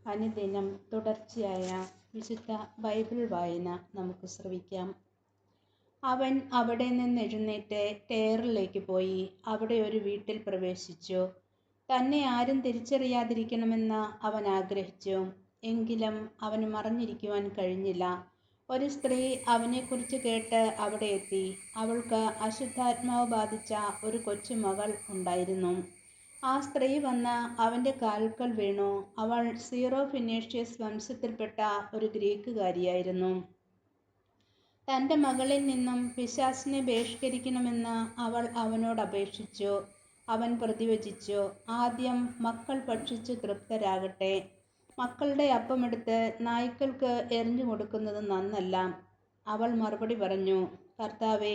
അനുദിനം തുടർച്ചയായ വിശുദ്ധ ബൈബിൾ വായന നമുക്ക് ശ്രവിക്കാം. അവൻ അവിടെ നിന്ന് എഴുന്നേറ്റ് ടേറിലേക്ക് പോയി അവിടെ ഒരു വീട്ടിൽ പ്രവേശിച്ചു. തന്നെ ആരും തിരിച്ചറിയാതിരിക്കണമെന്ന് അവൻ ആഗ്രഹിച്ചു. എങ്കിലും അവന് മറഞ്ഞിരിക്കുവാൻ കഴിഞ്ഞില്ല. ഒരു സ്ത്രീ അവനെക്കുറിച്ച് കേട്ട് അവിടെ എത്തി. അവൾക്ക് അശുദ്ധാത്മാവ് ബാധിച്ച ഒരു കൊച്ചുമകൾ ഉണ്ടായിരുന്നു. ആ സ്ത്രീ വന്ന് അവൻ്റെ കാൽക്കൽ വീണു. അവൾ സീറോ ഫിനേഷ്യസ് വംശത്തിൽപ്പെട്ട ഒരു ഗ്രീക്കുകാരിയായിരുന്നു. തൻ്റെ മകളിൽ നിന്നും പിശാചിനെ ബഹിഷ്കരിക്കണമെന്ന് അവൾ അവനോട് അപേക്ഷിച്ചു. അവൻ പ്രതിവചിച്ചു, ആദ്യം മക്കൾ ഭക്ഷിച്ച് തൃപ്തരാകട്ടെ. മക്കളുടെ അപ്പമെടുത്ത് നായ്ക്കൾക്ക് എറിഞ്ഞു കൊടുക്കുന്നത് നന്നല്ല. അവൾ മറുപടി പറഞ്ഞു, കർത്താവേ,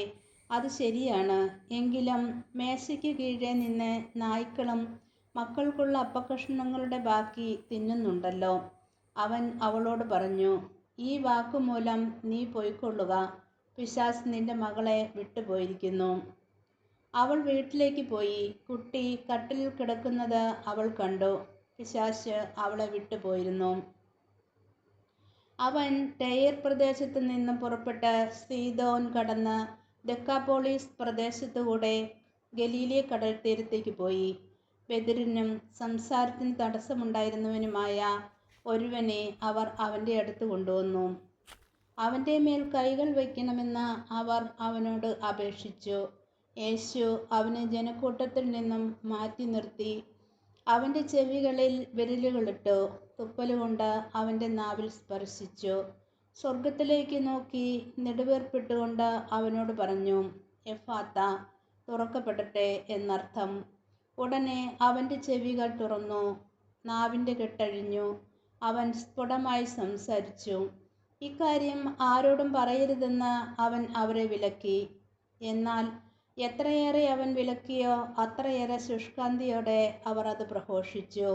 അത് ശരിയാണ്. എങ്കിലും മേശയ്ക്ക് കീഴെ നിന്ന് നായ്ക്കളും മക്കൾക്കുള്ള അപ്പക്കഷണങ്ങളുടെ ബാക്കി തിന്നുന്നുണ്ടല്ലോ. അവൻ അവളോട് പറഞ്ഞു, ഈ വാക്കുമൂലം നീ പൊയ്ക്കൊള്ളുക. പിശാച് നിന്റെ മകളെ വിട്ടുപോയിരിക്കുന്നു. അവൾ വീട്ടിലേക്ക് പോയി. കുട്ടി കട്ടിലിൽ കിടക്കുന്നത് അവൾ കണ്ടു. പിശാച് അവളെ വിട്ടുപോയിരുന്നു. അവൻ ടയർ പ്രദേശത്ത് നിന്നും പുറപ്പെട്ട് സീദോൻ കടന്ന് ദെക്കാപോളിസ് പ്രദേശത്തുകൂടെ ഗലീലിയ കടൽ തീരത്തേക്ക് പോയി. ബദരിനും സംസാരത്തിന് തടസ്സമുണ്ടായിരുന്നവനുമായ ഒരുവനെ അവർ അവൻ്റെ അടുത്ത് കൊണ്ടുവന്നു. അവൻ്റെ മേൽ കൈകൾ വയ്ക്കണമെന്ന് അവർ അവനോട് അപേക്ഷിച്ചു. യേശു അവനെ ജനക്കൂട്ടത്തിൽ നിന്നും മാറ്റി നിർത്തി അവൻ്റെ ചെവികളിൽ വിരലുകളിട്ടു. തുപ്പലുകൊണ്ട് അവൻ്റെ നാവിൽ സ്പർശിച്ചു. സ്വർഗത്തിലേക്ക് നോക്കി നെടുവീർപ്പിട്ടുകൊണ്ട് അവനോട് പറഞ്ഞു, എഫാത്ത, തുറക്കപ്പെടട്ടെ എന്നർത്ഥം. ഉടനെ അവൻ്റെ ചെവികൾ തുറന്നു, നാവിൻ്റെ കെട്ടഴിഞ്ഞു. അവൻ സ്ഫുടമായി സംസാരിച്ചു. ഇക്കാര്യം ആരോടും പറയരുതെന്ന് അവൻ അവരെ വിലക്കി. എന്നാൽ എത്രയേറെ അവൻ വിലക്കിയോ അത്രയേറെ ശുഷ്കാന്തിയോടെ അവർ അത് പ്രഘോഷിച്ചു.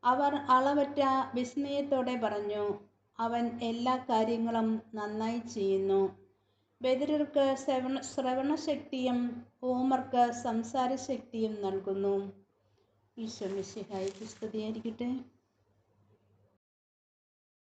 അവർ അളവറ്റ വിസ്മയത്തോടെ പറഞ്ഞു, അവൻ എല്ലാ കാര്യങ്ങളും നന്നായി ചെയ്യുന്നു. ബധിരർക്ക് ശ്രവണശക്തിയും ഊമർക്ക് സംസാരശക്തിയും നൽകുന്നു. ഈശോ മിശിഹായ്ക്ക് സ്തുതിയായിരിക്കട്ടെ.